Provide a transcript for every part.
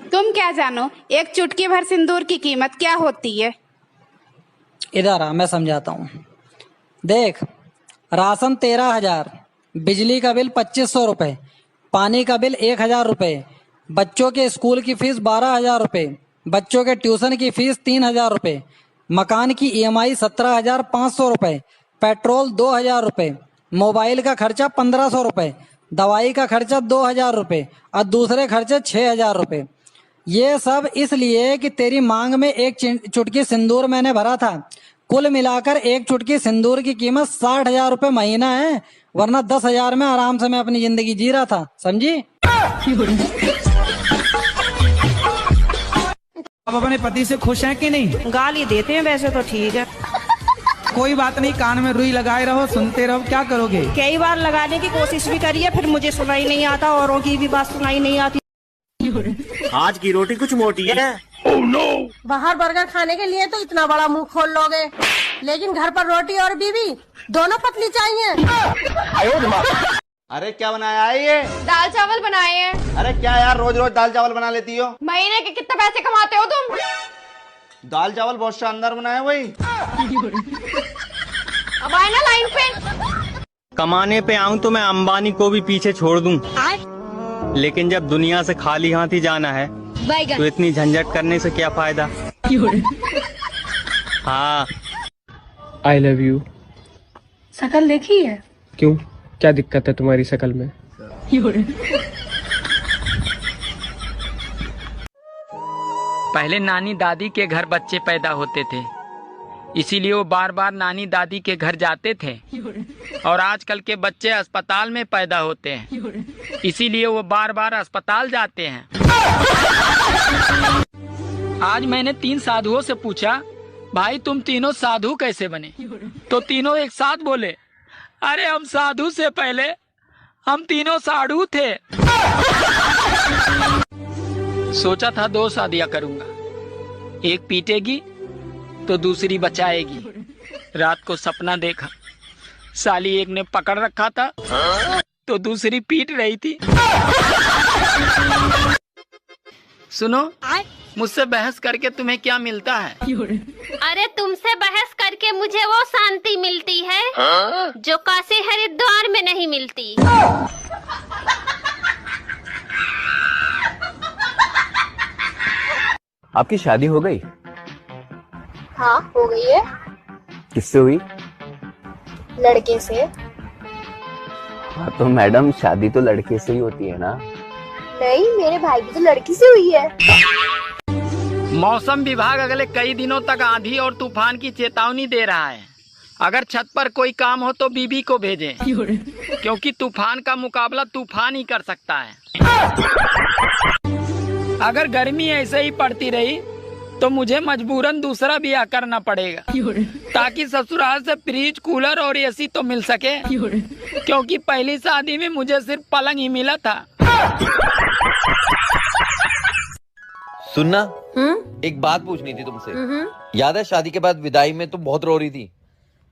तुम क्या जानो एक चुटकी भर सिंदूर की कीमत क्या होती है। इधर आ, मैं समझाता हूँ। देख, राशन 13,000, बिजली का बिल 2,500 रुपए, पानी का बिल 1,000 रुपए, बच्चों के स्कूल की फीस 12,000 रुपए, बच्चों के ट्यूशन की फीस 3,000 रुपए, मकान की EMI 17,500 रुपए, पेट्रोल 2,000 रुपए, मोबाइल का खर्चा 1,500 रुपए, दवाई का खर्चा 2,000 रुपए और दूसरे खर्चे 6,000 रुपए। ये सब इसलिए कि तेरी मांग में एक चुटकी सिंदूर मैंने भरा था। कुल मिलाकर एक चुटकी सिंदूर की कीमत 60,000 रुपए महीना है, वरना 10,000 में आराम से मैं अपनी जिंदगी जी रहा था, समझी? आप अपने पति से खुश हैं कि नहीं? गाली देते हैं वैसे तो ठीक है। कोई बात नहीं, कान में रुई लगाए रहो, सुनते रहो। क्या करोगे? कई बार लगाने की कोशिश भी करी है, फिर मुझे सुनाई नहीं आता, औरों की भी बात सुनाई नहीं आती। आज की रोटी कुछ मोटी है। Oh, no! बाहर बर्गर खाने के लिए तो इतना बड़ा मुंह खोल लोगे, लेकिन घर पर रोटी और बीवी दोनों पतली चाहिए। अरे क्या बनाया है ये? दाल चावल बनाए हैं। अरे क्या यार, रोज रोज दाल चावल बना लेती हो? महीने के कितने पैसे कमाते हो तुम? दाल चावल बहुत शानदार बनाया वही। अब आए ना लाइन पे। कमाने पे आऊं तो मैं अंबानी को भी पीछे छोड़ दूं, लेकिन जब दुनिया से खाली हाथ ही जाना है तो इतनी झंझट करने से क्या फायदा। हाँ, आई लव यू। शकल देखी है? क्यों, क्या दिक्कत है तुम्हारी शकल में? पहले नानी दादी के घर बच्चे पैदा होते थे, इसीलिए वो बार बार नानी दादी के घर जाते थे। और आजकल के बच्चे अस्पताल में पैदा होते हैं, इसीलिए वो बार बार अस्पताल जाते हैं। आज मैंने 3 साधुओं से पूछा, भाई तुम तीनों साधु कैसे बने? तो तीनों एक साथ बोले, अरे हम साधु से पहले हम तीनों साधु थे। सोचा था 2 शादियां करूंगा, एक पीटेगी तो दूसरी बचाएगी। रात को सपना देखा, साली एक ने पकड़ रखा था तो दूसरी पीट रही थी। सुनो, मुझसे बहस करके तुम्हें क्या मिलता है? अरे तुमसे बहस करके मुझे वो शांति मिलती है जो काशी हरिद्वार में नहीं मिलती। आपकी शादी हो गई? हाँ हो गई है। किससे हुई? लड़के से। हाँ तो मैडम, शादी तो लड़के से ही होती है ना? नहीं, मेरे भाई की तो लड़की से हुई है। मौसम विभाग अगले कई दिनों तक आंधी और तूफान की चेतावनी दे रहा है। अगर छत पर कोई काम हो तो बीबी को भेजें, क्योंकि तूफान का मुकाबला तूफान ही कर सकता है। अगर गर्मी ऐसे ही पड़ती रही तो मुझे मजबूरन दूसरा ब्याह करना पड़ेगा, ताकि ससुराल से फ्रिज, कूलर और AC तो मिल सके, क्योंकि पहली शादी में मुझे सिर्फ पलंग ही मिला था। सुनना, एक बात पूछनी थी तुमसे। याद है शादी के बाद विदाई में तुम बहुत रो रही थी,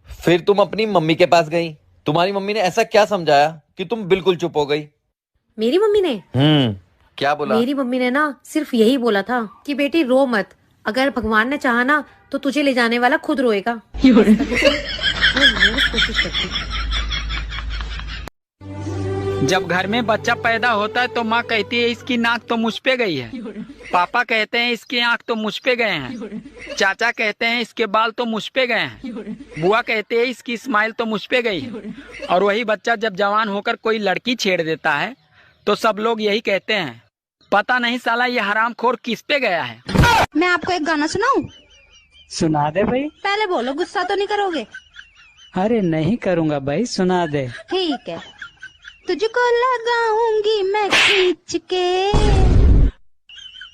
फिर तुम अपनी मम्मी के पास गई। तुम्हारी मम्मी ने ऐसा क्या समझाया कि तुम बिल्कुल चुप हो गई? मेरी मम्मी ने? क्या बोला? मेरी मम्मी ने ना सिर्फ यही बोला था कि बेटी रो मत, अगर भगवान ने चाहा ना तो तुझे ले जाने वाला खुद रोएगा। जब घर में बच्चा पैदा होता है तो माँ कहती है इसकी नाक तो मुझ पे गई है, पापा कहते हैं इसकी आंख तो मुझ पे गए हैं, चाचा कहते हैं इसके बाल तो मुझ पे गए हैं, बुआ कहते हैं इसकी स्माइल तो मुझ पे गई है। और वही बच्चा जब जवान होकर कोई लड़की छेड़ देता है तो सब लोग यही कहते हैं, पता नहीं साला ये हरामखोर किस पे गया है। मैं आपको एक गाना सुनाऊं? सुना दे भाई। पहले बोलो, गुस्सा तो नहीं करोगे? अरे नहीं करूँगा भाई, सुना दे। ठीक है। तुझको लगाऊंगी मैं खींच के।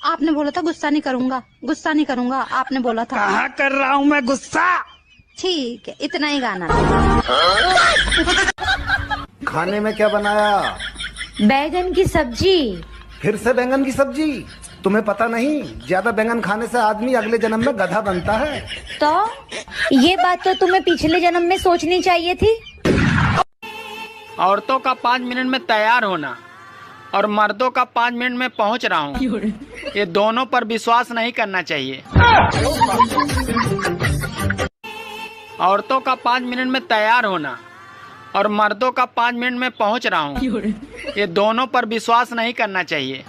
आपने बोला था गुस्सा नहीं करूंगा, गुस्सा नहीं करूंगा, आपने बोला था। कहाँ कर रहा हूँ मैं गुस्सा? ठीक है, इतना ही गाना। खाने में क्या बनाया? बैगन की सब्जी। फिर से बैंगन की सब्जी? तुम्हें पता नहीं, ज्यादा बैंगन खाने से आदमी अगले जन्म में गधा बनता है। तो ये बात तो तुम्हें पिछले जन्म में सोचनी चाहिए थी। औरतों का 5 मिनट में तैयार होना और मर्दों का 5 मिनट में पहुंच रहा हूँ। ये दोनों पर विश्वास नहीं करना चाहिए। औरतों का 5 मिनट में तैयार होना और मर्दों का 5 मिनट में पहुंच रहा हूँ। ये दोनों पर विश्वास नहीं करना चाहिए।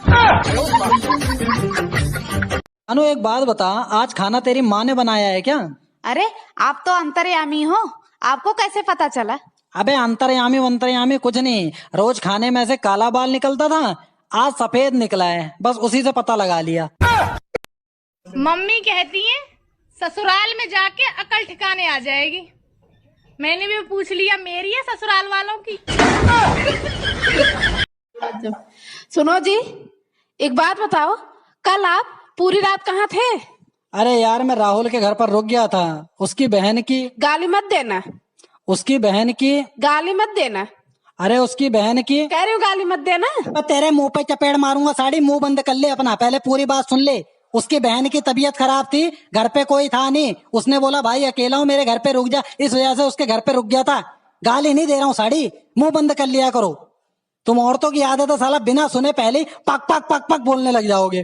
अनु एक बात बता, आज खाना तेरी माँ ने बनाया है क्या? अरे आप तो अंतर्यामी हो, आपको कैसे पता चला? अबे अंतर्यामी वंतर्यामी कुछ नहीं, रोज खाने में से काला बाल निकलता था, आज सफेद निकला है, बस उसी से पता लगा लिया। मम्मी कहती है ससुराल में जाके अकल ठिकाने आ जाएगी। मैंने भी पूछ लिया, मेरी है ससुराल वालों की। सुनो जी, एक बात बताओ, कल आप पूरी रात कहाँ थे? अरे यार मैं राहुल के घर पर रुक गया था, उसकी बहन की गाली मत देना। उसकी बहन की गाली मत देना। अरे उसकी बहन की कह रही हूँ गाली मत देना। मैं तेरे मुंह पे चपेट मारूंगा साड़ी, मुंह बंद कर ले अपना, पहले पूरी बात सुन ले। उसकी बहन की तबीयत खराब थी, घर पे कोई था नहीं, उसने बोला भाई अकेला हूँ मेरे घर पे रुक जा, इस वजह से उसके घर पे रुक गया था। गाली नहीं दे रहा हूँ साड़ी, मुंह बंद कर लिया करो। तुम औरतों की आदत है साला, बिना सुने पहले पक पक पक पक बोलने लग जाओगे।